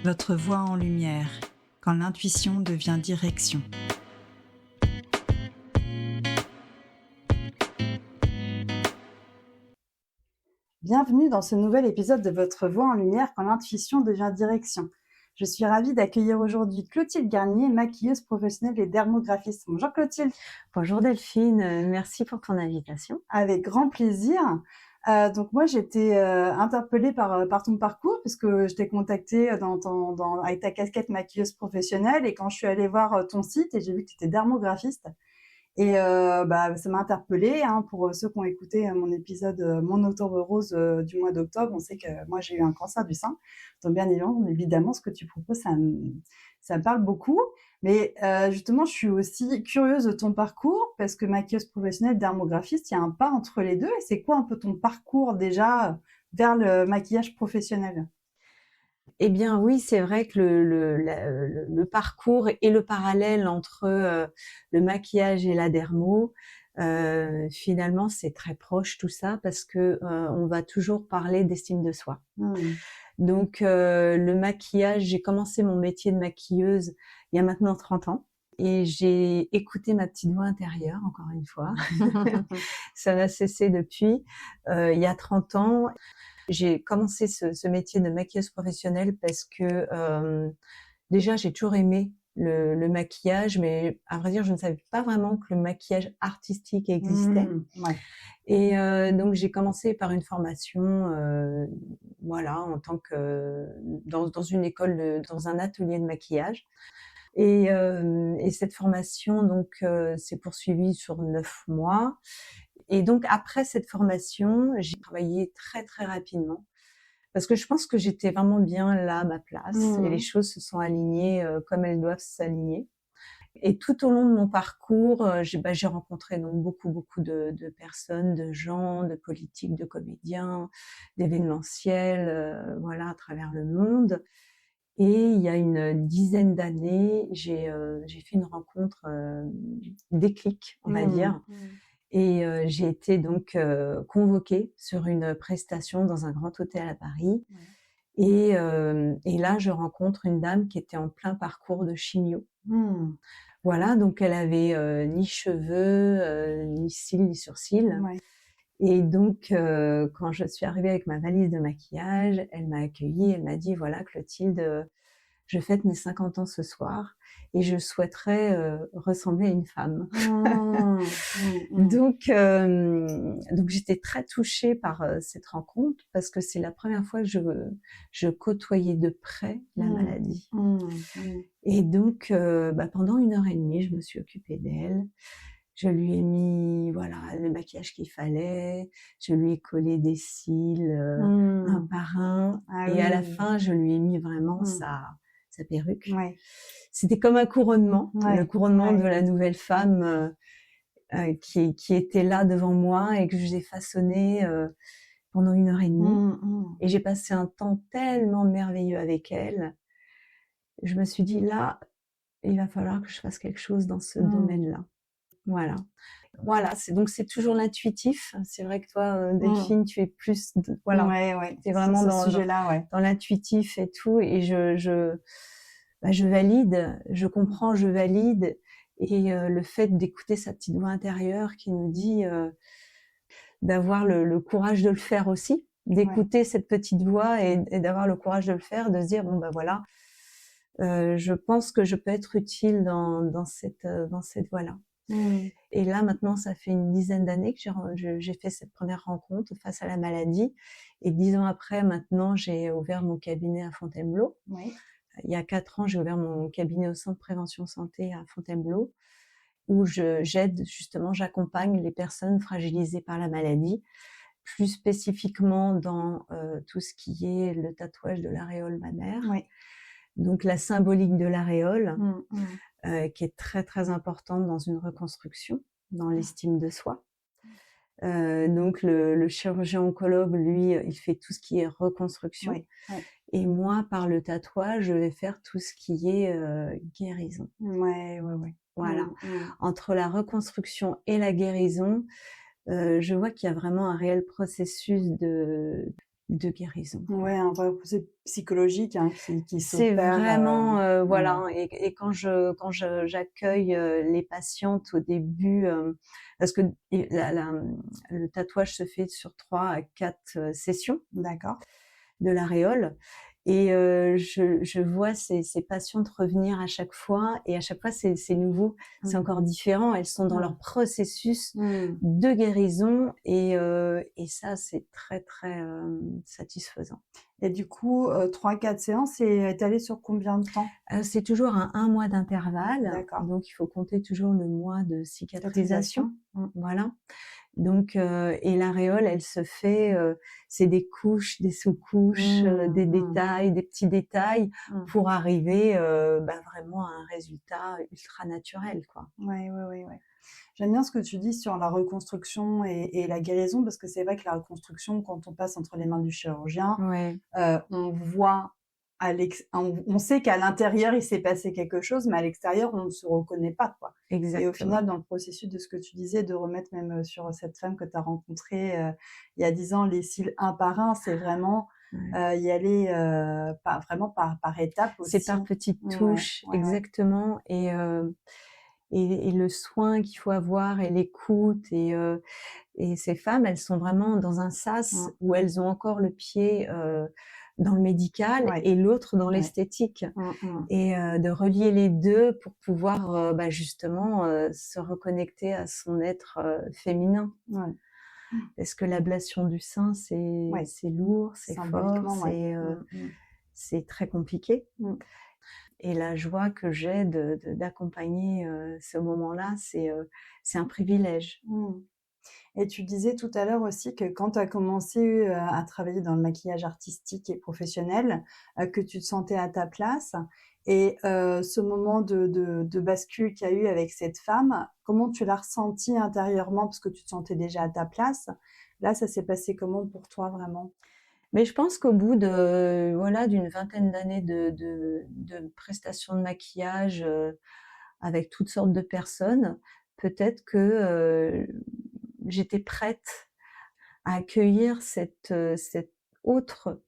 Votre voix en lumière, quand l'intuition devient direction. Bienvenue dans ce nouvel épisode de Votre voix en lumière quand l'intuition devient direction. Je suis ravie d'accueillir aujourd'hui Clotilde Garnier, maquilleuse professionnelle et dermographiste. Bonjour Clotilde. Bonjour Delphine, merci pour ton invitation. Avec grand plaisir. Donc moi j'étais interpellée par ton parcours puisque je t'ai contactée avec ta casquette maquilleuse professionnelle et quand je suis allée voir ton site et j'ai vu que tu étais dermographiste. Et ça m'a interpellée. Pour ceux qui ont écouté mon épisode Mon octobre rose du mois d'octobre, on sait que moi j'ai eu un cancer du sein. Donc bien évidemment, ce que tu proposes, ça me parle beaucoup. Mais justement, je suis aussi curieuse de ton parcours parce que maquilleuse professionnelle, dermographiste, il y a un pas entre les deux. Et c'est quoi un peu ton parcours déjà vers le maquillage professionnel ? Eh bien oui, c'est vrai que le parcours et le parallèle entre le maquillage et la dermo, finalement c'est très proche tout ça parce que on va toujours parler d'estime de soi. Donc le maquillage, j'ai commencé mon métier de maquilleuse il y a maintenant 30 ans. Et j'ai écouté ma petite voix intérieure, encore une fois. Ça n'a cessé depuis. Il y a 30 ans, j'ai commencé ce métier de maquilleuse professionnelle parce que déjà, j'ai toujours aimé le maquillage, mais à vrai dire, je ne savais pas vraiment que le maquillage artistique existait. Ouais. Et donc, j'ai commencé par une formation, en tant que dans une école, dans un atelier de maquillage. Et cette formation donc s'est poursuivie sur 9 mois. Et donc après cette formation, j'ai travaillé très très rapidement parce que je pense que j'étais vraiment bien là à ma place et les choses se sont alignées comme elles doivent s'aligner. Et tout au long de mon parcours, j'ai rencontré donc beaucoup de personnes, de gens, de politiques, de comédiens, d'événementiels, à travers le monde. Et il y a une dizaine d'années, j'ai fait une rencontre déclic, on va dire. Et j'ai été donc convoquée sur une prestation dans un grand hôtel à Paris. Et là, je rencontre une dame qui était en plein parcours de chimio. Voilà, donc elle avait ni cheveux, ni cils, ni sourcils. Et donc, quand je suis arrivée avec ma valise de maquillage, elle m'a accueillie, elle m'a dit, voilà Clotilde, je fête mes 50 ans ce soir et je souhaiterais ressembler à une femme. Donc j'étais très touchée par cette rencontre parce que c'est la première fois que je côtoyais de près la maladie. Et donc, pendant 1h30, je me suis occupée d'elle. Je lui ai mis le maquillage qu'il fallait, je lui ai collé des cils un par un, et à la fin je lui ai mis vraiment sa perruque. C'était comme un couronnement, le couronnement de la nouvelle femme qui était là devant moi et que j'ai façonné pendant 1h30. Et j'ai passé un temps tellement merveilleux avec elle. Je me suis dit là, il va falloir que je fasse quelque chose dans ce domaine-là. Voilà, c'est toujours l'intuitif. C'est vrai que toi, Delphine, tu es plus, t'es vraiment dans l'intuitif et tout. Et je valide, je comprends, je valide. Et le fait d'écouter sa petite voix intérieure qui nous dit d'avoir le courage de le faire aussi, d'écouter cette petite voix et d'avoir le courage de le faire, de se dire je pense que je peux être utile dans cette voie-là. Et là, maintenant, ça fait une dizaine d'années que j'ai fait cette première rencontre face à la maladie. Et 10 ans après, maintenant, j'ai ouvert mon cabinet à Fontainebleau. Il y a 4 ans, j'ai ouvert mon cabinet au Centre Prévention Santé à Fontainebleau, où j'accompagne les personnes fragilisées par la maladie, plus spécifiquement dans tout ce qui est le tatouage de l'aréole mammaire. Donc la symbolique de l'aréole, qui est très très importante dans une reconstruction, dans l'estime de soi. Donc le chirurgien oncologue, lui, il fait tout ce qui est reconstruction. Et moi, par le tatouage, je vais faire tout ce qui est guérison. Voilà. Entre la reconstruction et la guérison, je vois qu'il y a vraiment un réel processus de guérison. Ouais, un vrai procès psychologique hein, qui C'est s'opère. vraiment voilà. Et quand j'accueille les patientes au début, parce que le tatouage se fait sur 3 à 4 sessions D'accord. de l'aréole. Et je vois ces patientes revenir à chaque fois, et à chaque fois c'est nouveau, c'est encore différent. Elles sont dans leur processus de guérison, et ça c'est très très satisfaisant. Et du coup, 3-4 séances, c'est étalé sur combien de temps? C'est toujours un mois d'intervalle, D'accord. donc il faut compter toujours le mois de cicatrisation. Voilà. Donc et l'aréole, elle se fait, c'est des couches, des sous-couches, des détails, des petits détails pour arriver vraiment à un résultat ultra naturel, quoi. Ouais. J'aime bien ce que tu dis sur la reconstruction et la guérison, parce que c'est vrai que la reconstruction, quand on passe entre les mains du chirurgien, on voit on sait qu'à l'intérieur il s'est passé quelque chose, mais à l'extérieur on ne se reconnaît pas, quoi. Exactement. Et au final, dans le processus de ce que tu disais, de remettre même sur cette femme que tu as rencontrée il y a 10 ans les cils un par un, c'est vraiment y aller vraiment par étapes aussi. C'est par petites touches, exactement. Et le soin qu'il faut avoir, et l'écoute, et ces femmes, elles sont vraiment dans un sas où elles ont encore le pied dans le médical et l'autre dans l'esthétique, et de relier les deux pour pouvoir justement se reconnecter à son être féminin. Parce que l'ablation du sein, c'est lourd, c'est fort, c'est très compliqué. Et la joie que j'ai d'accompagner ce moment-là, c'est un privilège. Et tu disais tout à l'heure aussi que quand tu as commencé à travailler dans le maquillage artistique et professionnel, que tu te sentais à ta place. Et ce moment de bascule qu'il y a eu avec cette femme, comment tu l'as ressenti intérieurement, parce que tu te sentais déjà à ta place? Là, ça s'est passé comment pour toi vraiment? Mais je pense qu'au bout d'une vingtaine d'années de prestations de maquillage avec toutes sortes de personnes, peut-être que j'étais prête à accueillir cette autre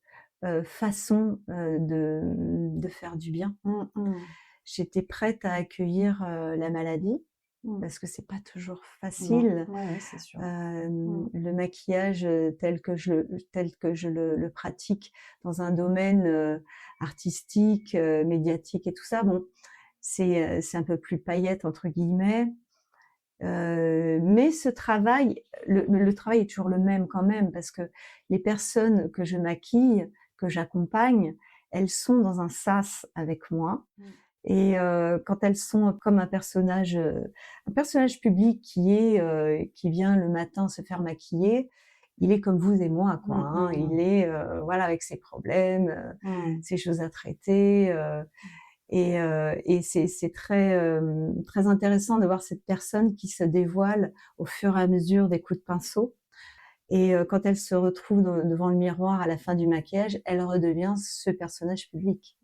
façon de faire du bien. J'étais prête à accueillir la maladie, parce que c'est pas toujours facile. C'est sûr. Le maquillage tel que je le pratique dans un domaine artistique, médiatique et tout ça, bon, c'est un peu plus paillette entre guillemets. Mais ce travail, le travail est toujours le même quand même, parce que les personnes que je maquille, que j'accompagne, elles sont dans un sas avec moi. Et quand elles sont comme un personnage public qui vient le matin se faire maquiller, il est comme vous et moi, quoi. Il est avec ses problèmes, ses choses à traiter. Et c'est très très intéressant de voir cette personne qui se dévoile au fur et à mesure des coups de pinceau. Et quand elle se retrouve devant le miroir à la fin du maquillage, elle redevient ce personnage public.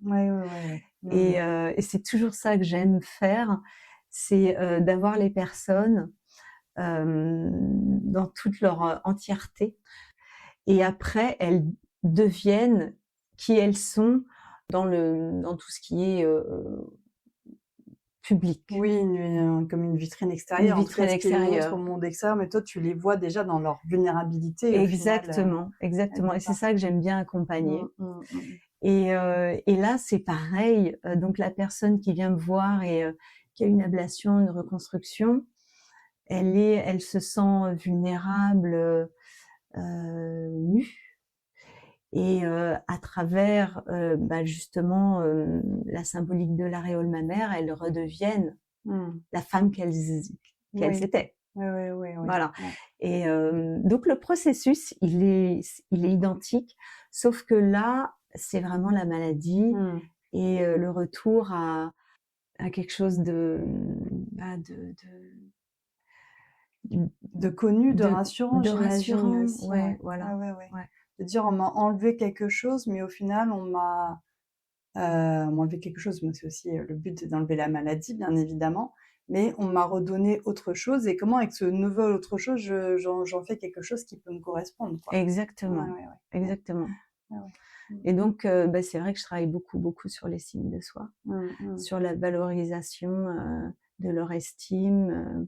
Et c'est toujours ça que j'aime faire, c'est d'avoir les personnes dans toute leur entièreté. Et après, elles deviennent qui elles sont dans tout ce qui est public. Oui, comme une vitrine extérieure. Une vitrine extérieure. Au monde extérieur, mais toi, tu les vois déjà dans leur vulnérabilité. Exactement. Et c'est ça que j'aime bien accompagner. Et là, c'est pareil. Donc, la personne qui vient me voir et qui a une ablation, une reconstruction, elle se sent vulnérable, nue. Et à travers justement la symbolique de l'aréole mammaire, elles redeviennent la femme qu'elles étaient. Voilà. Et donc le processus, il est identique, sauf que là, c'est vraiment la maladie et le retour à quelque chose de connu, de rassurant, de rassurant aussi. Voilà. De dire, on m'a enlevé quelque chose, mais au final, on m'a enlevé quelque chose. Mais c'est aussi le but d'enlever la maladie, bien évidemment. mais on m'a redonné autre chose. Et comment, avec ce nouvel autre chose, j'en fais quelque chose qui peut me correspondre, quoi. Exactement, Ouais, ouais, ouais. exactement. Ouais, ouais. Et donc, c'est vrai que je travaille beaucoup, beaucoup sur l'estime de soi, sur la valorisation de leur estime,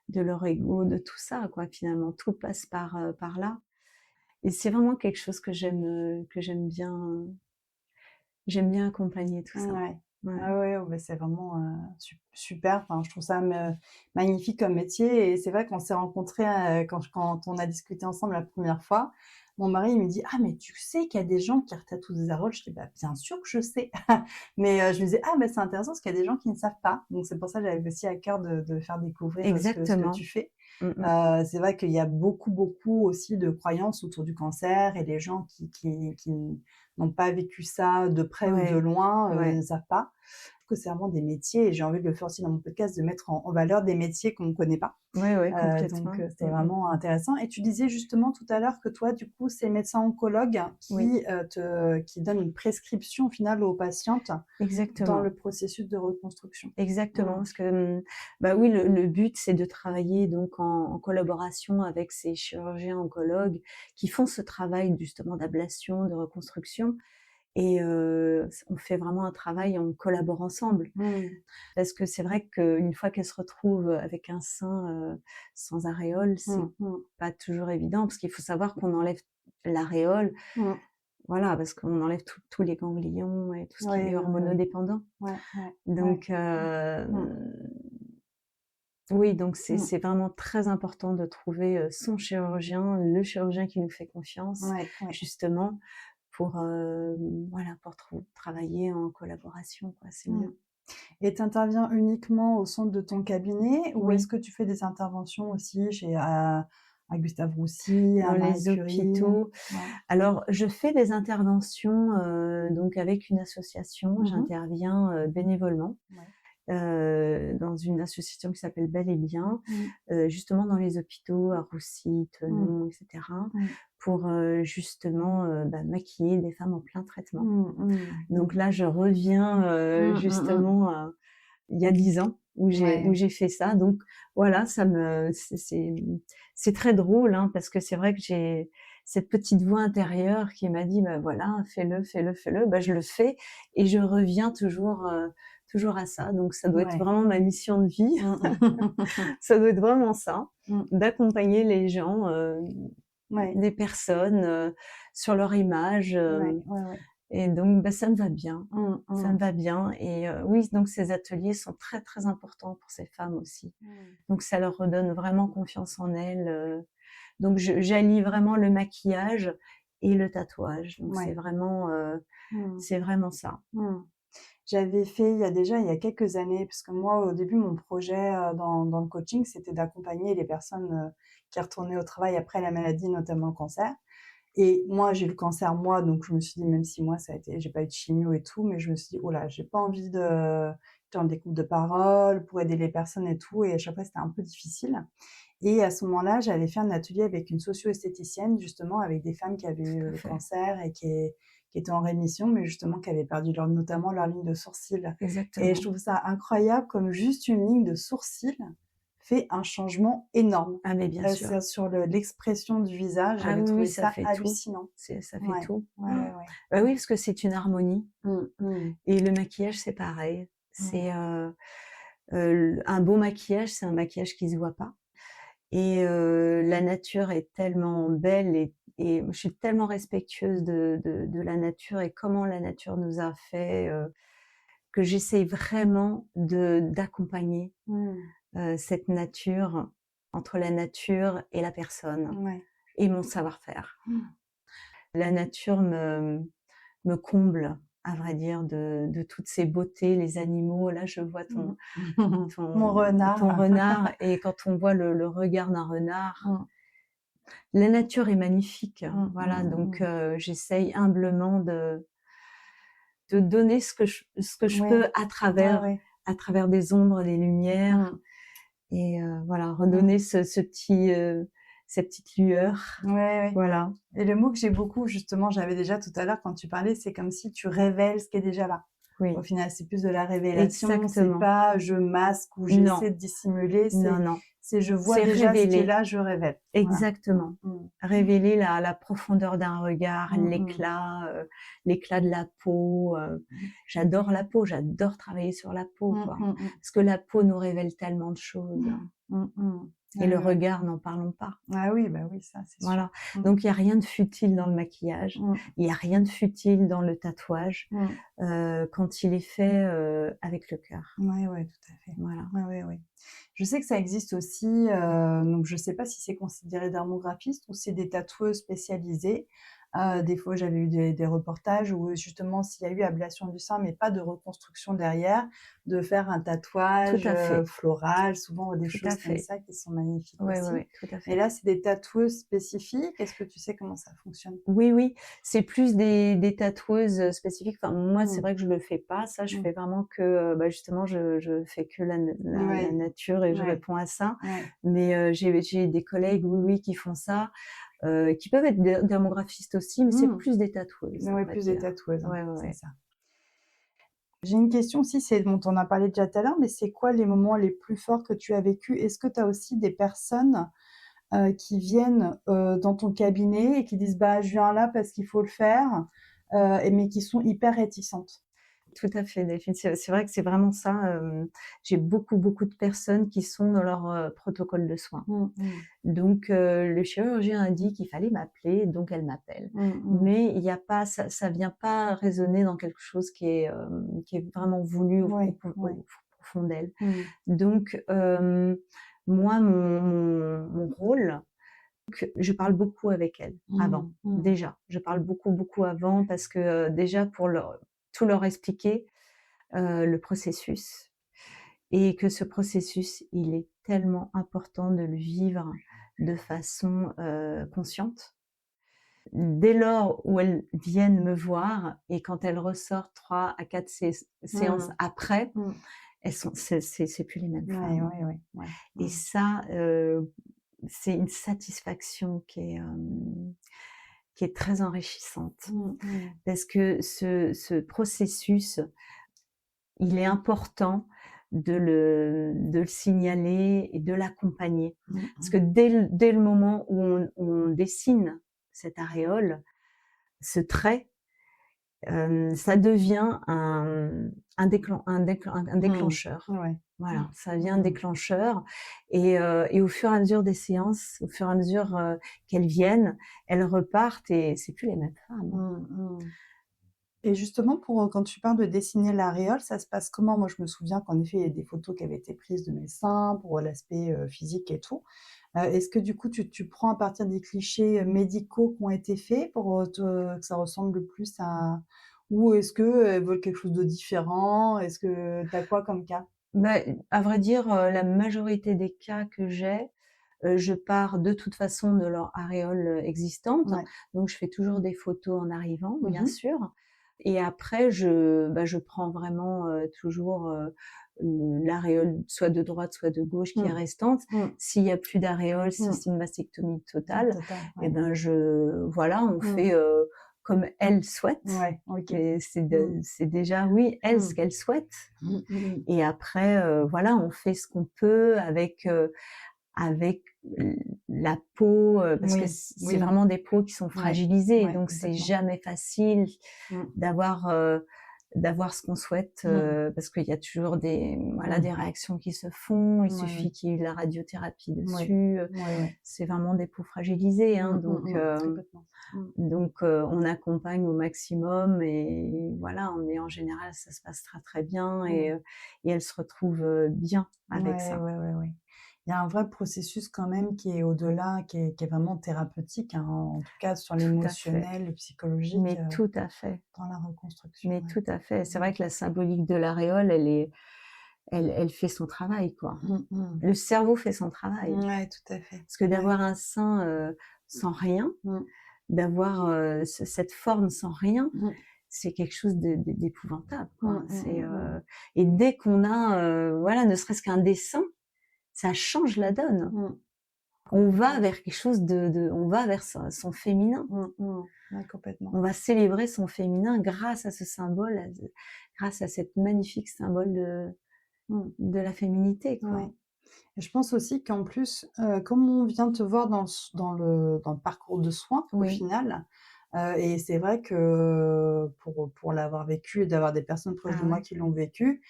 de leur ego, de tout ça, quoi. Finalement, tout passe par là. Et c'est vraiment quelque chose que j'aime bien accompagner tout ça. Ouais. Ouais. Ah ouais, ouais, c'est vraiment super. Enfin, je trouve ça magnifique comme métier. Et c'est vrai qu'on s'est rencontrés quand on a discuté ensemble la première fois. Mon mari, il me dit, ah, mais tu sais qu'il y a des gens qui retatouent des arôles. Je dis, bah, bien sûr que je sais. Mais je me disais, ah, bah, c'est intéressant parce qu'il y a des gens qui ne savent pas. Donc, c'est pour ça que j'avais aussi à cœur de faire découvrir ce que Exactement. tu fais. Mm. C'est vrai qu'il y a beaucoup, beaucoup aussi de croyances autour du cancer, et les gens qui n'ont pas vécu ça de près ou de Ouais. loin Ouais. ne savent pas. Que c'est vraiment des métiers, et j'ai envie de le faire aussi dans mon podcast, de mettre en valeur des métiers qu'on ne connaît pas. Ouais, complètement. Donc, c'était vraiment intéressant. Et tu disais justement tout à l'heure que toi, du coup, c'est le médecin oncologue Oui. qui donne une prescription au final aux patientes Exactement. dans le processus de reconstruction. Exactement, parce que bah oui, le but c'est de travailler donc en collaboration avec ces chirurgiens oncologues qui font ce travail justement d'ablation, de reconstruction, et on fait vraiment un travail, on collabore ensemble, parce que c'est vrai qu'une fois qu'elles se retrouvent avec un sein sans aréole, c'est pas toujours évident, parce qu'il faut savoir qu'on enlève l'aréole. Voilà, parce qu'on enlève tous les ganglions et tout ce qui est hormonodépendant. Donc, oui, donc c'est vraiment très important de trouver son chirurgien, le chirurgien qui nous fait confiance, justement, pour travailler en collaboration, quoi. C'est mieux. Et tu interviens uniquement au centre de ton cabinet, ou Oui. est-ce que tu fais des interventions aussi à Gustave Roussy, dans à les Marie Curie? hôpitaux? Alors, je fais des interventions donc avec une association. J'interviens bénévolement dans une association qui s'appelle Bel et Bien, justement dans les hôpitaux à Roussy, Thonon, etc., pour justement maquiller des femmes en plein traitement. Donc là, je reviens justement il y a 10 ans où j'ai fait ça. Donc voilà, c'est très drôle, hein, parce que c'est vrai que j'ai cette petite voix intérieure qui m'a dit, bah voilà, fais-le. Bah je le fais, et je reviens toujours à ça. Donc ça doit être vraiment ma mission de vie. Ça doit être vraiment ça, d'accompagner les gens, des personnes sur leur image. Et donc, ça me va bien. Ça me va bien. Et oui, donc ces ateliers sont très, très importants pour ces femmes aussi. Donc, ça leur redonne vraiment confiance en elles. Donc, j'allie vraiment le maquillage et le tatouage. Donc, c'est vraiment ça. J'avais fait il y a quelques années, parce que moi, au début, mon projet dans le coaching, c'était d'accompagner les personnes qui retournaient au travail après la maladie, notamment le cancer. Et moi, j'ai eu le cancer, moi, donc je me suis dit, même si moi, j'ai pas eu de chimio et tout, mais je me suis dit, oh là, j'ai pas envie de faire des groupes de parole pour aider les personnes et tout. Et à chaque fois, c'était un peu difficile. Et à ce moment-là, j'avais fait un atelier avec une socio-esthéticienne, justement, avec des femmes qui avaient eu le cancer et qui étaient en rémission, mais justement qui avaient perdu notamment leur ligne de sourcils. Exactement. Et je trouve ça incroyable, comme juste une ligne de sourcils fait un changement énorme. Ah, mais bien sûr. Sur l'expression du visage, j'avais trouvé ça hallucinant. Ça fait tout. Ouais. Bah oui, parce que c'est une harmonie. Et le maquillage, c'est pareil. C'est un beau maquillage, c'est un maquillage qui se voit pas. Et la nature est tellement belle, et je suis tellement respectueuse de la nature et comment la nature nous a fait, que j'essaye vraiment d'accompagner cette nature, entre la nature et la personne, et mon savoir-faire. La nature me comble, à vrai dire, de toutes ces beautés, les animaux. Là, je vois mon renard. Ton renard, et quand on voit le regard d'un renard, la nature est magnifique. Voilà, donc j'essaye humblement de donner ce que je peux à travers des ombres, des lumières, et voilà, redonner ces petites lueurs. Voilà. Et le mot que j'ai beaucoup, justement, j'avais déjà tout à l'heure quand tu parlais, c'est comme si tu révèles ce qui est déjà là. Oui. Au final, c'est plus de la révélation. C'est Exactement. pas je masque ou Non. j'essaie de dissimuler. Non. C'est je vois C'est déjà ce qui révéler. est là, je révèle. Exactement. Voilà. Révéler la profondeur d'un regard, Mm. l'éclat de la peau. J'adore la peau, j'adore travailler sur la peau, quoi. Parce que la peau nous révèle tellement de choses. Et le regard, n'en parlons pas. Ah oui, bah oui, ça, c'est Voilà. sûr. Donc, il n'y a rien de futile dans le maquillage. Il n'y a rien de futile dans le tatouage quand il est fait avec le cœur. Oui, tout à fait. Voilà. Oui. Je sais que ça existe aussi, donc je sais pas si c'est considéré dermographiste ou c'est des tatoueuses spécialisées. Des fois, j'avais eu des reportages où justement, s'il y a eu ablation du sein, mais pas de reconstruction derrière, de faire un tatouage floral, souvent des choses comme ça qui sont magnifiques aussi. Oui, tout à fait. Et là, c'est des tatoueuses spécifiques. Est-ce que tu sais comment ça fonctionne? Oui, c'est plus des tatoueuses spécifiques. Enfin, moi, c'est vrai que je le fais pas. Ça, je fais vraiment que, justement, je fais que la nature et je réponds à ça. Mais j'ai des collègues, oui, qui font ça. Qui peuvent être dermographistes aussi, mais c'est plus des tatoueuses. Oui, plus des tatoueuses. C'est ça. J'ai une question aussi, on en a parlé déjà tout à l'heure, mais c'est quoi les moments les plus forts que tu as vécu? Est-ce que tu as aussi des personnes qui viennent dans ton cabinet et qui disent bah je viens là parce qu'il faut le faire, mais qui sont hyper réticentes? Tout à fait, Delphine. C'est vrai que c'est vraiment ça. J'ai beaucoup de personnes qui sont dans leur protocole de soins. Donc, le chirurgien a dit qu'il fallait m'appeler, donc elle m'appelle. Mais il n'y a pas, ça vient pas résonner dans quelque chose qui est vraiment voulu au fond d'elle. Donc, moi, mon rôle, je parle beaucoup avec elle avant. Déjà, je parle beaucoup avant parce que déjà pour tout leur expliquer le processus et que ce processus, il est tellement important de le vivre de façon consciente. Dès lors où elles viennent me voir et quand elles ressortent 3 à 4 séances après, c'est plus les mêmes femmes. Et ça, c'est une satisfaction qui est très enrichissante parce que ce processus, il est important de le signaler et de l'accompagner. Parce que dès le moment où on dessine cette aréole, ce trait, ça devient un déclencheur. Voilà, ça devient un déclencheur. Et au fur et à mesure des séances, au fur et à mesure qu'elles viennent, elles repartent et c'est plus les mêmes femmes. Et justement, quand tu parles de dessiner l'aréole, ça se passe comment? Moi, je me souviens qu'en effet, il y a des photos qui avaient été prises de mes seins pour l'aspect physique et tout. Est-ce que du coup, tu prends à partir des clichés médicaux qui ont été faits pour que ça ressemble plus à... Ou est-ce qu'elles veulent quelque chose de différent? Est-ce que tu as quoi comme cas? À vrai dire, la majorité des cas que j'ai, je pars de toute façon de leur aréole existante. Donc, je fais toujours des photos en arrivant, bien sûr. Et après, je prends vraiment toujours l'aréole soit de droite, soit de gauche qui est restante. S'il y a plus d'aréole, si c'est une mastectomie totale, et ben on fait comme elle souhaite. C'est déjà elle ce qu'elle souhaite. Et après on fait ce qu'on peut avec la peau, parce que c'est vraiment des peaux qui sont fragilisées, donc c'est jamais facile d'avoir ce qu'on souhaite, parce qu'il y a toujours des réactions qui se font. Il suffit qu'il y ait eu la radiothérapie dessus. C'est vraiment des peaux fragilisées, donc on accompagne au maximum et mais en général ça se passe très très bien et elles se retrouvent bien avec ça. Il y a un vrai processus quand même qui est au-delà, qui est vraiment thérapeutique, en tout cas sur l'émotionnel, le psychologique. Mais tout à fait. Dans la reconstruction. Mais tout à fait. C'est vrai que la symbolique de l'aréole, elle fait son travail, quoi. Le cerveau fait son travail. Ouais, tout à fait. Parce que d'avoir un sein sans rien, d'avoir cette forme sans rien, c'est quelque chose d'épouvantable, quoi. Et dès qu'on a, ne serait-ce qu'un dessin, ça change la donne. On va vers quelque chose on va vers son féminin. Ouais, complètement. On va célébrer son féminin grâce à ce symbole, grâce à cette magnifique symbole de la féminité, quoi. Ouais. Et je pense aussi qu'en plus, comme on vient te voir dans le parcours de soins, au final, et c'est vrai que pour l'avoir vécu et d'avoir des personnes proches de moi qui l'ont vécu,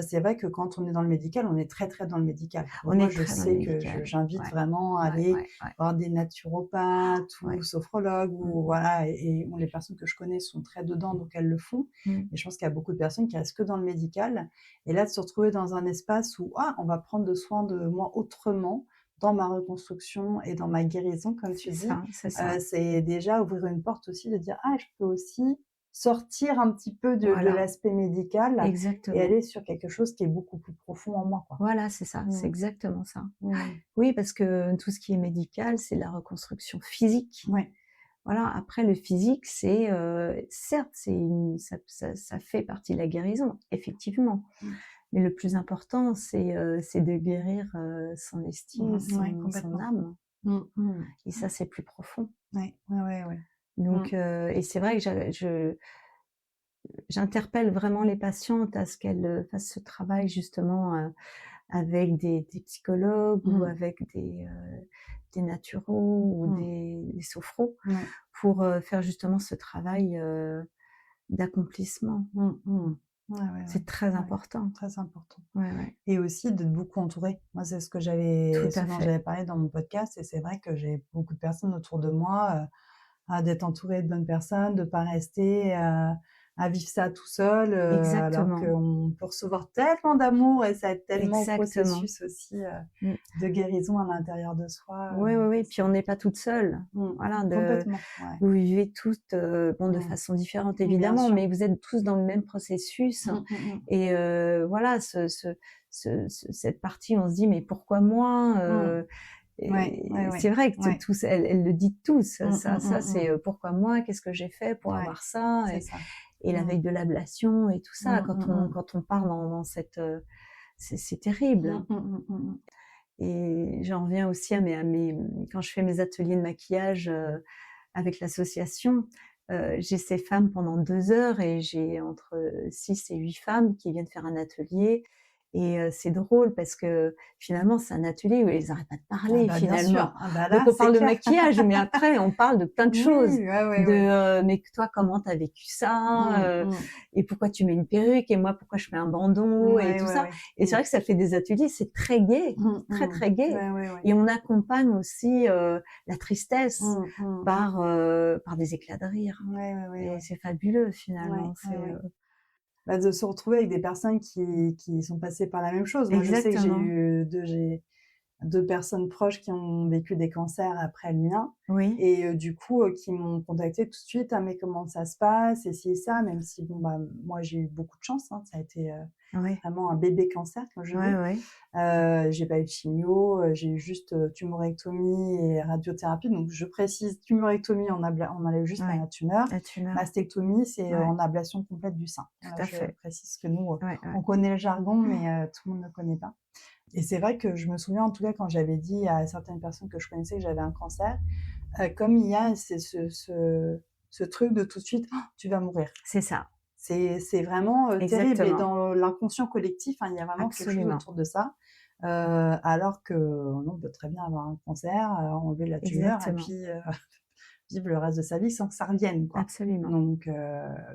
c'est vrai que quand on est dans le médical, on est très, très dans le médical. Donc moi, je sais que j'invite vraiment à aller voir des naturopathes ou sophrologues ou voilà, et les personnes que je connais sont très dedans, donc elles le font. Et je pense qu'il y a beaucoup de personnes qui restent que dans le médical. Et là, de se retrouver dans un espace où on va prendre soin de moi autrement, dans ma reconstruction et dans ma guérison, comme tu dis, c'est déjà ouvrir une porte aussi de dire je peux aussi sortir un petit peu de l'aspect médical et aller sur quelque chose qui est beaucoup plus profond en moi, quoi. Voilà, c'est ça, c'est exactement ça. Oui, parce que tout ce qui est médical, c'est la reconstruction physique. Voilà, après le physique, c'est certes, ça fait partie de la guérison, effectivement. Mais le plus important, c'est de guérir son estime, son âme. Et ça, c'est plus profond. Donc, et c'est vrai que j'interpelle vraiment les patientes à ce qu'elles fassent ce travail justement avec des psychologues ou avec des naturaux ou des sophros pour faire justement ce travail d'accomplissement. C'est très important. Très important. Et aussi d'être beaucoup entourée. Moi, c'est ce que j'avais parlé dans mon podcast, et c'est vrai que j'ai beaucoup de personnes autour de moi, d'être entourée de bonnes personnes, de ne pas rester à vivre ça tout seul, alors qu'on peut recevoir tellement d'amour, et ça aide tellement au processus aussi de guérison à l'intérieur de soi. Oui, puis on n'est pas toute seule. Voilà, complètement. Vous vivez toutes de façon différente, évidemment, mais vous êtes tous dans le même processus. Et voilà, cette partie, on se dit, mais pourquoi moi c'est vrai que tous, elles le disent tous. C'est pourquoi moi, qu'est-ce que j'ai fait pour avoir ça, et la veille de l'ablation et tout ça. Quand on part dans cette, c'est terrible. Et j'en reviens aussi à mes quand je fais mes ateliers de maquillage avec l'association, j'ai ces femmes pendant 2 heures et j'ai entre 6 et 8 femmes qui viennent faire un atelier. Et c'est drôle parce que finalement, c'est un atelier où elles n'arrêtent pas de parler finalement. Là, donc on parle de maquillage, mais après on parle de plein de choses. Mais toi, comment t'as vécu ça et pourquoi tu mets une perruque et moi pourquoi je mets un bandeau et tout ça. Et c'est vrai que ça fait des ateliers, c'est très gai, très très gai. Et on accompagne aussi la tristesse par des éclats de rire. Et c'est fabuleux finalement. De se retrouver avec des personnes qui sont passées par la même chose. Moi, je sais que j'ai 2 personnes proches qui ont vécu des cancers après le mien, et du coup qui m'ont contacté tout de suite, mais comment ça se passe, et si et ça, même si moi j'ai eu beaucoup de chance, ça a été vraiment un bébé cancer quand je j'ai pas eu de chimio, j'ai eu juste tumorectomie et radiothérapie. Donc je précise, tumorectomie, on enlève juste la tumeur. Mastectomie, c'est en ablation complète du sein. Je précise que nous on connaît le jargon, mais tout le monde ne connaît pas. Et c'est vrai que je me souviens, en tout cas, quand j'avais dit à certaines personnes que je connaissais que j'avais un cancer, comme il y a ce truc de tout de suite, tu vas mourir. C'est ça. C'est vraiment terrible. Et dans l'inconscient collectif, il y a vraiment quelque chose autour de ça. Alors que on peut très bien avoir un cancer, enlever la tumeur et puis vivre le reste de sa vie sans que ça revienne, quoi. Absolument. Donc,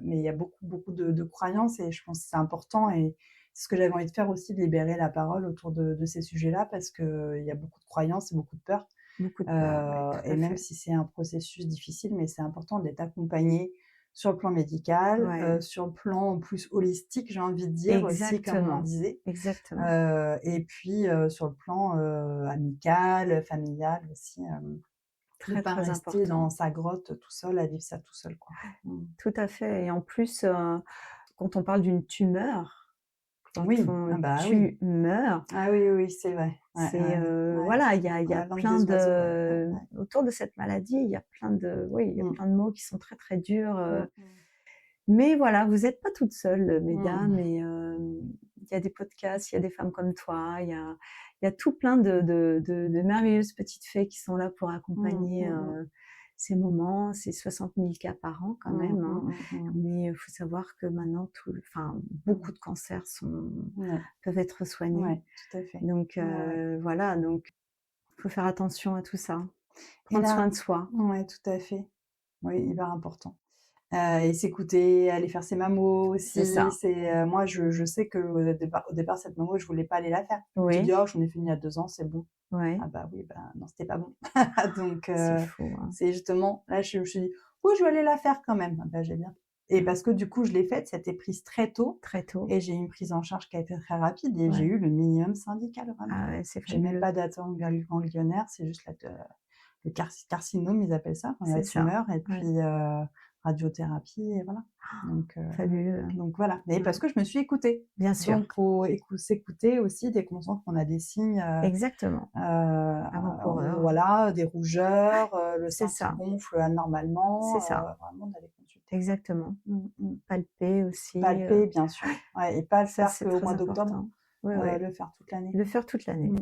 mais il y a beaucoup de croyances, et je pense que c'est important, et c'est ce que j'avais envie de faire aussi, de libérer la parole autour de ces sujets-là, parce qu'il y a beaucoup de croyances et beaucoup de peur. Et même si c'est un processus difficile, mais c'est important d'être accompagné sur le plan médical, sur le plan plus holistique, j'ai envie de dire, aussi, comme on disait. Et puis sur le plan amical, familial aussi. Très, pas très rester important. dans sa grotte tout seul, à vivre ça tout seul, quoi. Tout à fait. Et en plus, quand on parle d'une tumeur, tumeur. Oui, c'est vrai. Voilà, il y a plein de autour de cette maladie, il y a plein de plein de mots qui sont très très durs. Mais voilà, vous n'êtes pas toutes seules, mesdames, et il y a des podcasts, il y a des femmes comme toi, il il y a tout plein de merveilleuses petites fées qui sont là pour accompagner ces moments. C'est 60 000 cas par an quand même, hein. Mais il faut savoir que maintenant, beaucoup de cancers peuvent être soignés. Ouais, tout à fait. Donc voilà, donc il faut faire attention à tout ça, prendre soin de soi. Ouais, tout à fait. Oui, hyper important. Et s'écouter, aller faire ses mammos aussi. C'est ça. Moi, je sais que au départ, cette mammo, je voulais pas aller la faire. Je me Oui. dis, oh, j'en ai fait une il y a 2 ans, c'est bon. Ouais. Ah bah oui, non, c'était pas bon. Donc, C'est fou, hein. c'est justement, là, je me suis dit, oui, je vais aller la faire quand même. Ah bah, j'ai bien. Et parce que du coup, je l'ai faite, c'était prise très tôt. Très tôt. Et j'ai eu une prise en charge qui a été très rapide et Ouais. j'ai eu le minimum syndical, vraiment. Ah ouais, c'est J'ai même fabuleux. pas d'attente ganglionnaire, c'est juste le carcinome, ils appellent ça, la C'est ça. tumeur, et Ouais. puis radiothérapie, et voilà. Donc, Fabuleux. donc voilà. Mais parce que je me suis écoutée. Bien sûr. Donc, faut s'écouter aussi dès qu'on sent qu'on a des signes. Exactement. Avant-coureur. Voilà, des rougeurs, le C'est sein ça. qui gonfle anormalement. C'est ça. Vraiment d'aller consulter. Exactement. Palper aussi. Palper, bien sûr. Ouais, et pas le Ça, faire c'est qu'au très mois d'octobre. important. Oui, oui. Le faire toute l'année. Le faire toute l'année.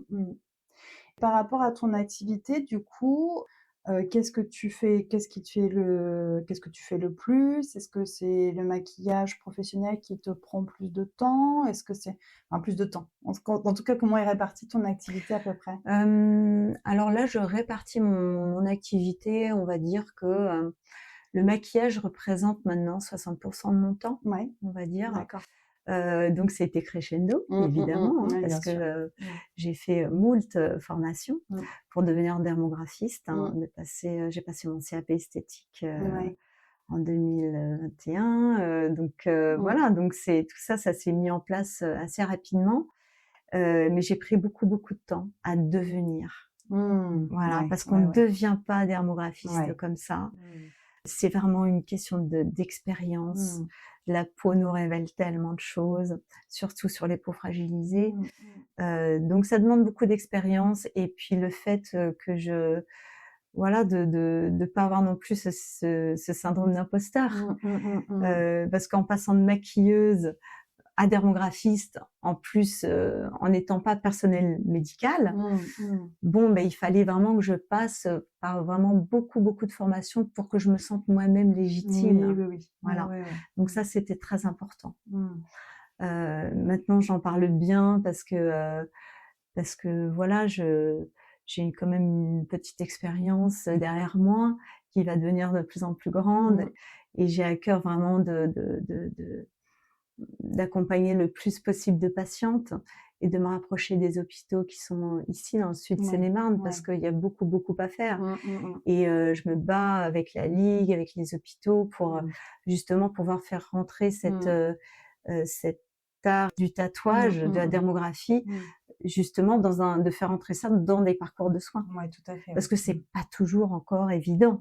Par rapport à ton activité, du coup, qu'est-ce que tu fais? Qu'est-ce que tu fais le plus? Est-ce que c'est le maquillage professionnel qui te prend plus de temps? Est-ce que c'est plus de temps? En tout cas, comment est répartie ton activité à peu près? Alors là, je répartis mon activité. On va dire que le maquillage représente maintenant 60% de mon temps, Ouais, on va dire. d'accord. Donc c'était crescendo, évidemment, hein, ouais, parce bien sûr. que j'ai fait moult formations pour devenir dermographiste. Hein, Mm. J'ai passé mon CAP esthétique Ouais. en 2021. Voilà, donc tout ça s'est mis en place assez rapidement. Mais j'ai pris beaucoup de temps à devenir. Voilà, Ouais, parce qu'on ne ouais. devient pas dermographiste Ouais. comme ça. C'est vraiment une question d'expérience. La peau nous révèle tellement de choses, surtout sur les peaux fragilisées. Donc ça demande beaucoup d'expérience, et puis le fait que voilà, de pas avoir non plus ce syndrome d'imposteur. Parce qu'en passant de maquilleuse à dermographiste, en plus en n'étant pas personnel médical, il fallait vraiment que je passe par vraiment beaucoup de formations pour que je me sente moi-même légitime. Oui. Voilà. Ouais. Donc ça, c'était très important. Maintenant, j'en parle bien parce que voilà, j'ai quand même une petite expérience derrière moi qui va devenir de plus en plus grande, et j'ai à cœur vraiment d'accompagner le plus possible de patientes et de me rapprocher des hôpitaux qui sont ici dans le sud de Seine-et-Marne, parce qu'il y a beaucoup à faire. Et je me bats avec la Ligue, avec les hôpitaux pour justement pouvoir faire rentrer cet art du tatouage, de la dermographie, justement de faire entrer ça dans des parcours de soins. Ouais, tout à fait. Parce que c'est pas toujours encore évident.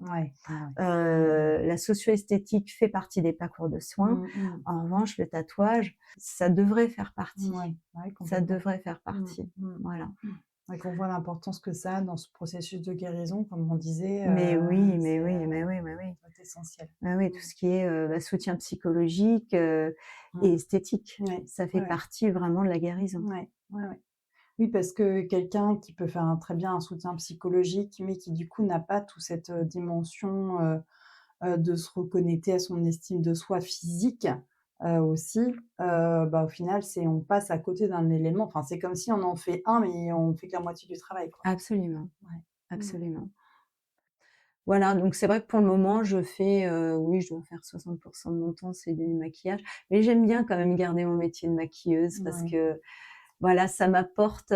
La socio-esthétique fait partie des parcours de soins. En revanche, le tatouage, ça devrait faire partie. Ça devrait faire partie. Voilà. Et qu'on voit l'importance que ça a dans ce processus de guérison, comme on disait. Mais oui. C'est essentiel. Oui, tout ce qui est soutien psychologique et esthétique, ça fait partie vraiment de la guérison. Oui, parce que quelqu'un qui peut faire très bien un soutien psychologique, mais qui du coup n'a pas toute cette dimension de se reconnecter à son estime de soi physique aussi, au final, on passe à côté d'un élément. Enfin, c'est comme si on en fait un, mais on fait que la moitié du travail, quoi. Absolument. Absolument. Voilà, donc c'est vrai que pour le moment, je fais, je dois faire 60% de mon temps, c'est du maquillage. Mais j'aime bien quand même garder mon métier de maquilleuse parce que, voilà, ça m'apporte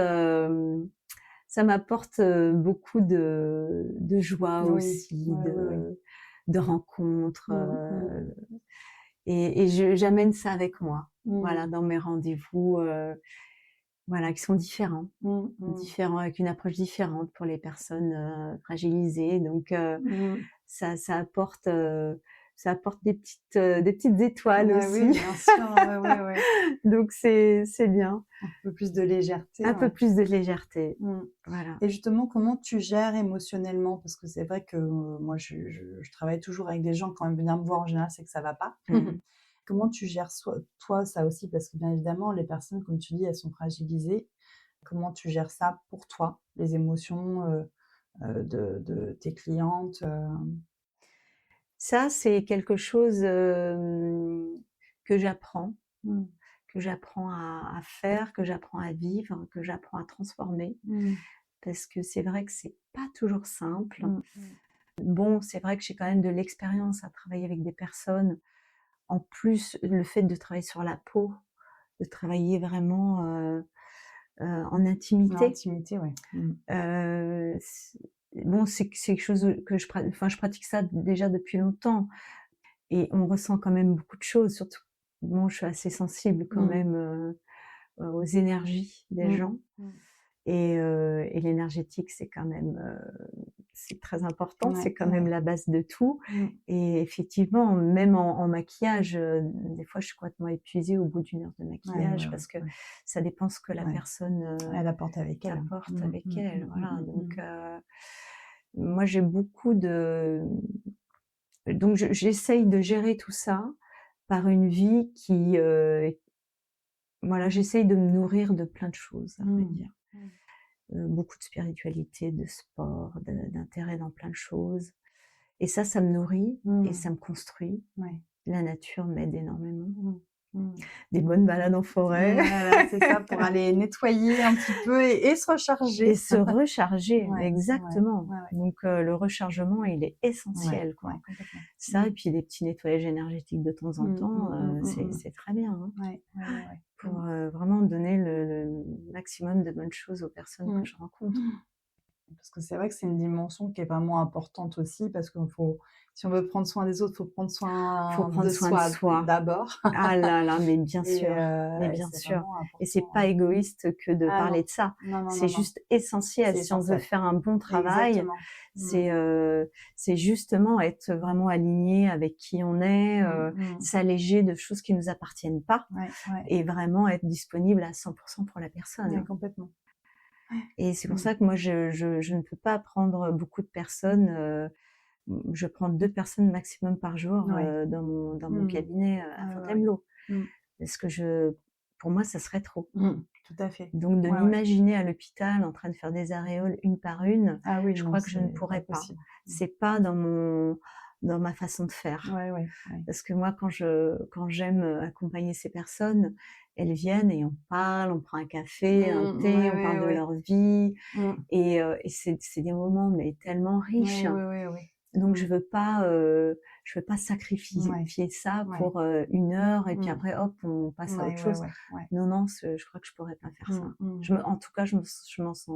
beaucoup de joie aussi, de rencontres. Et j'amène ça avec moi, voilà, dans mes rendez-vous, voilà, qui sont différents, avec une approche différente pour les personnes fragilisées. Donc ça apporte des petites étoiles aussi. Oui, bien sûr. Donc c'est bien. Un peu plus de légèreté. Un peu plus de légèreté. Voilà. Et justement, comment tu gères émotionnellement? Parce que c'est vrai que moi, je travaille toujours avec des gens, quand même venir me voir en général, c'est que ça va pas. Comment tu gères toi ça aussi? Parce que bien évidemment, les personnes, comme tu dis, elles sont fragilisées. Comment tu gères ça pour toi, les émotions de tes clientes Ça, c'est quelque chose que j'apprends, Mmh. à faire, que j'apprends à vivre, que j'apprends à transformer. Mmh. Parce que c'est vrai que c'est pas toujours simple. Mmh. Bon, c'est vrai que j'ai quand même de l'expérience à travailler avec des personnes. En plus, le fait de travailler sur la peau, de travailler vraiment en intimité. L'intimité, ouais. Mmh. Bon, c'est quelque chose que je pratique ça déjà depuis longtemps. Et on ressent quand même beaucoup de choses, surtout, bon, je suis assez sensible quand même aux énergies des gens. Et l'énergétique, c'est quand même, c'est très important, c'est quand même la base de tout. Et effectivement, même en maquillage, des fois, je suis complètement épuisée au bout d'1 heure de maquillage parce que ça dépend ce que la personne elle apporte avec elle. apporte avec elle. Voilà. Donc, moi, j'ai beaucoup de... Donc, j'essaye de gérer tout ça par une vie qui... voilà, j'essaye de me nourrir de plein de choses, à vrai dire. Beaucoup de spiritualité, de sport, d'intérêt dans plein de choses. Et ça me nourrit et ça me construit. La nature m'aide énormément. Des bonnes balades en forêt. Voilà, c'est ça, pour aller nettoyer un petit peu et se recharger. Et se recharger, exactement. Donc le rechargement, il est essentiel. Quoi. Ça, et puis des petits nettoyages énergétiques de temps en temps, c'est très bien. Hein. Pour vraiment donner le maximum de bonnes choses aux personnes que je rencontre. Parce que c'est vrai que c'est une dimension qui est vraiment importante aussi, parce que si on veut prendre soin des autres, il faut prendre soin de soi d'abord. Ah là là, mais bien sûr, mais bien sûr. Et c'est pas égoïste que de parler de ça. C'est juste essentiel. Si on veut faire un bon travail, c'est justement être vraiment aligné avec qui on est, s'alléger de choses qui nous appartiennent pas, et vraiment être disponible à 100% pour la personne. Complètement. Et c'est pour ça que moi, je ne peux pas prendre beaucoup de personnes. Je prends 2 personnes maximum par jour dans mon cabinet à Fontainebleau. Parce que pour moi, ça serait trop. Tout à fait. Donc, de m'imaginer à l'hôpital en train de faire des aréoles une par une, je crois que je ne pourrais pas. C'est pas dans ma façon de faire. Parce que moi, quand j'aime accompagner ces personnes, elles viennent et on parle, on prend un café, un thé, on parle de leur vie. Et c'est des moments mais tellement riches. Donc je veux pas sacrifier ça pour 1 heure et puis après hop on passe à autre chose. Non, je crois que je pourrais pas faire ça. En tout cas, je m'en sens,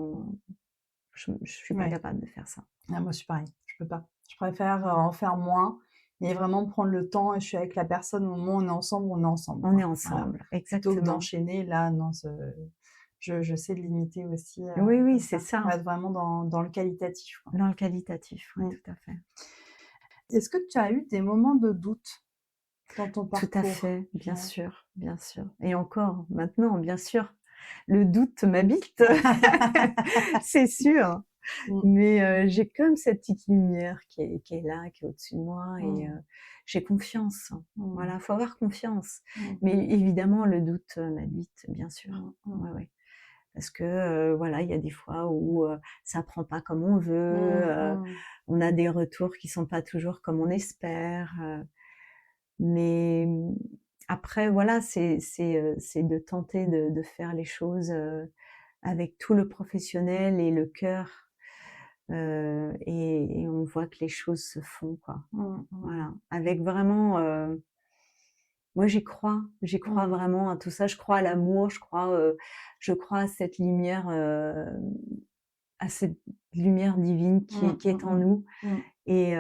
je suis pas capable de faire ça. Ah, moi je suis pareil, je peux pas. Je préfère en faire moins et vraiment prendre le temps, et je suis avec la personne au moment où on est ensemble. On est ensemble, exactement. Plutôt que d'enchaîner, là, non, je sais limiter aussi. Oui, c'est ça. Être vraiment dans le qualitatif. Dans le qualitatif, oui, tout à fait. Est-ce que tu as eu des moments de doute dans ton parcours? Tout à fait, bien sûr, bien sûr. Et encore, maintenant, bien sûr, le doute m'habite, c'est sûr. Mais j'ai comme cette petite lumière qui est là, qui est au-dessus de moi, et j'ai confiance. Voilà, faut avoir confiance. Mais évidemment, le doute m'habite, bien sûr. Parce que voilà, il y a des fois où ça prend pas comme on veut, on a des retours qui sont pas toujours comme on espère. Mais après, voilà, c'est de tenter de faire les choses avec tout le professionnel et le cœur. Et on voit que les choses se font, quoi. Voilà, avec vraiment moi j'y crois vraiment à tout ça. Je crois à l'amour, je crois à cette lumière divine qui est en nous. Et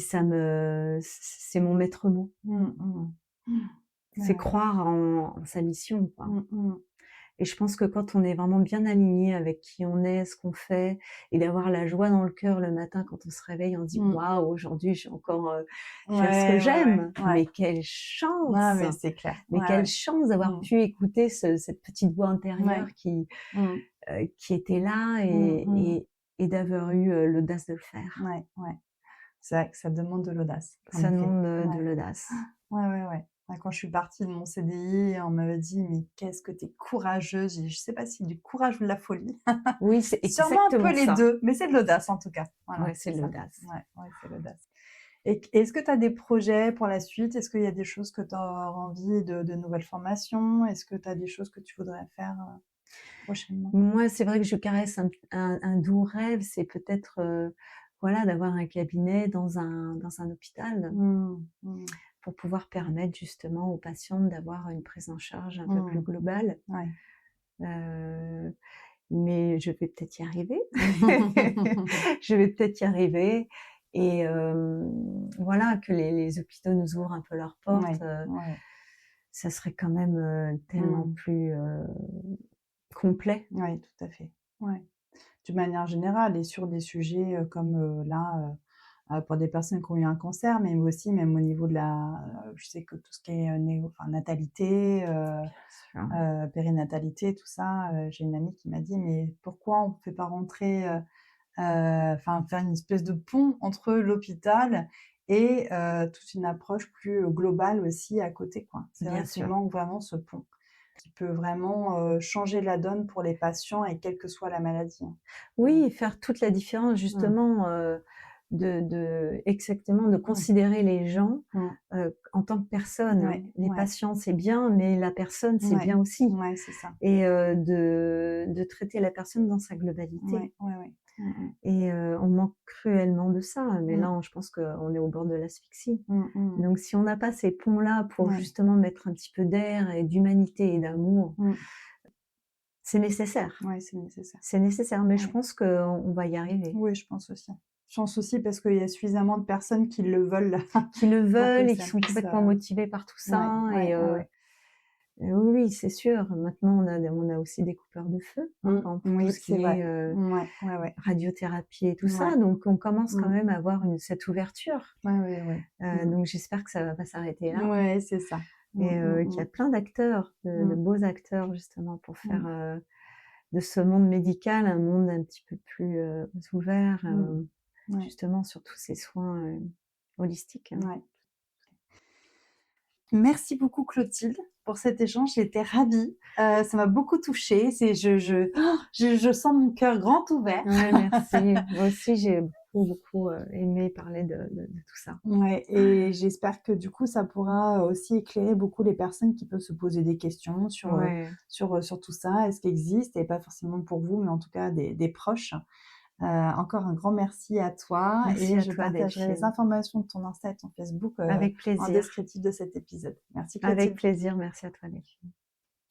c'est mon maître mot. C'est croire en sa mission, quoi. Et je pense que quand on est vraiment bien aligné avec qui on est, ce qu'on fait, et d'avoir la joie dans le cœur le matin quand on se réveille, on se dit waouh, aujourd'hui j'ai encore faire ce que j'aime. Mais quelle chance! Mais c'est clair. Mais quelle chance d'avoir pu écouter cette petite voix intérieure qui était là, et d'avoir eu l'audace de le faire. C'est vrai que ça demande de l'audace. Ça demande de l'audace. Quand je suis partie de mon CDI, on m'avait dit mais qu'est-ce que t'es courageuse. Je sais pas si c'est du courage ou de la folie. Oui, c'est Sûrement un peu les deux, mais c'est de l'audace en tout cas. Voilà, ouais, c'est de l'audace. Ouais, c'est l'audace. Et est-ce que tu as des projets pour la suite? Est-ce qu'il y a des choses que tu as envie de nouvelles formations? Est-ce que tu as des choses que tu voudrais faire prochainement? Moi, c'est vrai que je caresse un doux rêve, c'est peut-être voilà, d'avoir un cabinet dans un hôpital pour pouvoir permettre justement aux patients d'avoir une prise en charge un peu plus globale. Ouais. Mais je vais peut-être y arriver. Je vais peut-être y arriver. Et voilà, que les hôpitaux nous ouvrent un peu leurs portes. Ça serait quand même tellement plus complet. Oui, tout à fait. Ouais. De manière générale, et sur des sujets comme là, pour des personnes qui ont eu un cancer, mais aussi même au niveau de je sais que tout ce qui est natalité, périnatalité, tout ça, j'ai une amie qui m'a dit, mais pourquoi on ne fait pas rentrer, faire une espèce de pont entre l'hôpital et toute une approche plus globale aussi à côté, quoi. C'est vrai qu'il manque vraiment ce pont qui peut vraiment changer la donne pour les patients et quelle que soit la maladie. Oui, faire toute la différence justement exactement de considérer les gens en tant que personne. Les patients c'est bien, mais la personne c'est bien aussi. Ouais, c'est ça. Et de traiter la personne dans sa globalité. Et on manque cruellement de ça. Mais là, je pense qu'on est au bord de l'asphyxie. Donc, si on n'a pas ces ponts-là pour justement mettre un petit peu d'air et d'humanité et d'amour, c'est nécessaire. Oui, c'est nécessaire. C'est nécessaire, mais je pense qu'on va y arriver. Oui, je pense aussi. Je pense aussi parce qu'il y a suffisamment de personnes qui le veulent. Qui le veulent et qui sont complètement motivées par tout ça. Oui, c'est sûr. Maintenant, on a aussi des coupeurs de feu, pour tout ce qui est radiothérapie et tout ça. Donc, on commence quand même à avoir cette ouverture. Donc, j'espère que ça va pas s'arrêter là. Ouais, c'est ça. Et qu'il y a plein d'acteurs, de beaux acteurs, justement, pour faire de ce monde médical un monde un petit peu plus ouvert, justement, sur tous ces soins holistiques. Merci beaucoup Clotilde pour cet échange, j'étais ravie. Ça m'a beaucoup touchée. Je sens mon cœur grand ouvert. Merci. Moi aussi, j'ai beaucoup aimé parler de tout ça. Ouais, et j'espère que du coup, ça pourra aussi éclairer beaucoup les personnes qui peuvent se poser des questions sur tout ça, et ce qui existe, et pas forcément pour vous, mais en tout cas des proches. Encore un grand merci à toi. Merci et à je toi, partagerai les informations de ton Insta et ton Facebook avec plaisir. en descriptif de cet épisode. Merci Clotilde. Avec plaisir, merci à toi Delphine.